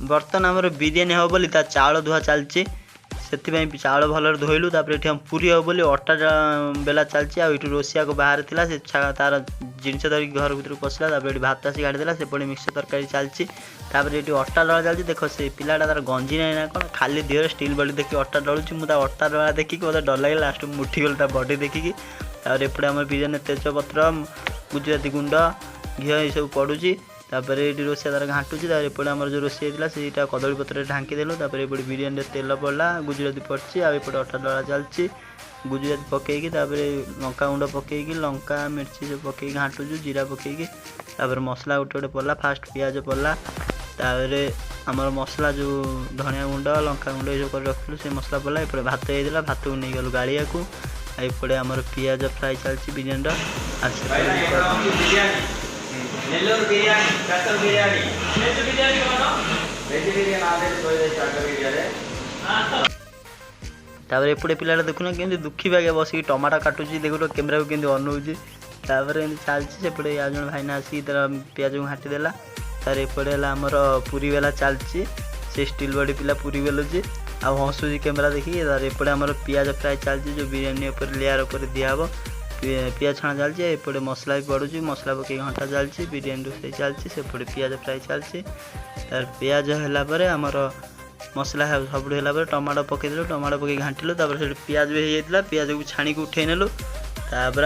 बर्तन आमर बिरियानी हम बोली चाउल धुआ चलती से चाउल भल धोइलु ये पूरी हम बोली अटा बेला चलती आठ रोसिया को बाहर था से तार जिनस धरिक घर भर पशिला भात आसी काढ़ीदेला से मिक्स तरकारी चलती ये अटा डला चलती देख से पिलाटा तार गंजी ना कौन खाली देह स्टील बॉडी देखिए अटा डलुची मुझे अटा डला देखिए मतलब डर लगे लास्ट मुठीगला बॉडी देखिकी एपटे आम बिरियानी तेजपत्र गुजराती गुंड घी ये सब पड़ुची ये रोसिया तार घाटुची एपटे आम जो रोषे होता से कदली पत्र ढांकीदेलु ये बिरियानी तेल पड़ा गुजराती पड़ची आउटे अटा डला चलती गुजराती पकईकी लंका गुंड पकईकी लंका मिर्ची सब पकई घाटुचु जीरा पकईकी मसला गोटे गोटे पड़ा फास्ट पियाज पड़ा आमर मसला जो धनिया गुंड लंका गुंड ये सब रखिलु से मसला पड़ा एपटे भात होता भात को नहीं गलु गाड़िया को एपटे आमर पियाज फ्राए चलती बिरियानी एपटे पिला देखुना कि दुखी बागे बस टमाटो काटुची देखो कैमेरा को केमती अनौची चलती सेपटे आज जन भाईना आसिक पियाज को घाटीदेला तार एपटे आमर पूरी बेला चलती से स्टील बॉडी पिला पूरी बेलुची आ हसुची कैमेरा देखिए एपटे आमर पियाज फ्राए चलती जो बिरियानी लेयर उपर दिहब पियाज छणा चलती एपटे मसला भी पड़ुची मसला पकई घंटा चलती बिरियानी रोषे चलती सेपटे पियाज फ्राए चलती तार पियाज है आमर मसला सब टमाटो पकईदेलु टमाटो पकई घाटिलु से पियाज भी होता पियाज को छाणी को उठे नेलु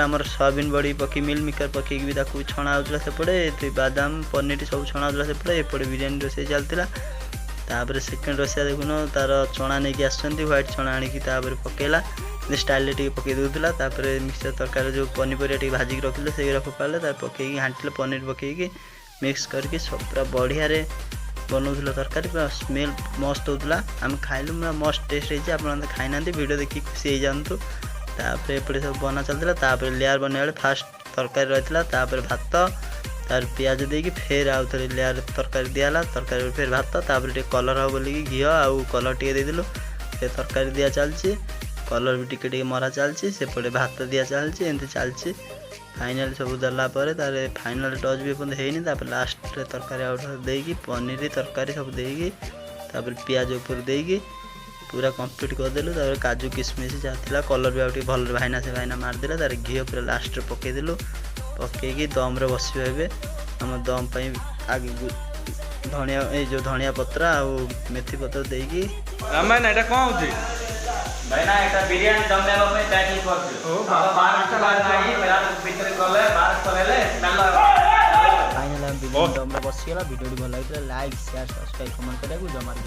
आमर सोयाबीन बड़ी पकई मिल मिकर पकई भी छणा होता सेपटे बादाम पनीर सब छणा होता सेपटे एपटे बिरियानी रोषे चलता सेकेंड रोसिया देखुन तार चना नहीं आसुँच व्हाइट चना आणिकी पकेला स्टाइल टे पकई दूसरा मिक्सचर तरकारी जो पनीपरिया भाजिक रखिले से फोपाड़े पकईकी घाटिले पनीर पकईकी मिक्स करके सब पूरा बढ़िया बनाऊला तरकारी पूरा स्मेल मस्त होता आम खाइलु पूरा मस्त टेस्ट होती आप खाई ना वीडियो देखिए खुशी हो जातु एपटे सब बना चलता लेयर बना फास्ट तरकारी रही भात तार पियाज देकी फेर आउ थे लेयर तरकारी दिहला तरकारी फिर भात कलर हम बोलिकी घी आउ कलर टे देदेलु से तरकारी दिया चलती कलर भी टिके मरा चलती सेपटे भात दिया चलती एमती चलती फाइनाल सब देलापर तार फाइनाल टच भी होनी लास्ट तरकारी आउट देकी पनीर तरकारी सब देकी पियाज ऊपर देकी पूरा कंप्लीट करदेलु काजू किशमिश जहाँ कलर भी आउट भल भाईना से भाईना मारदेला तार घी पूरा लास्ट पकईदेलु पकईकी दम रे बस आम दम आगे धनिया जो धनिया पत्र आ मेथी पत्र देकी भाईना एटा बिरयानी दम देबा पे पैकिंग करछु ओ बाहर नाही मेरा भीतर गले बाहर चलेले फाइनल बिरयानी दम रे बसिगला वीडियो भल लाइक शेयर सब्सक्राइब कमेंट करिया जमा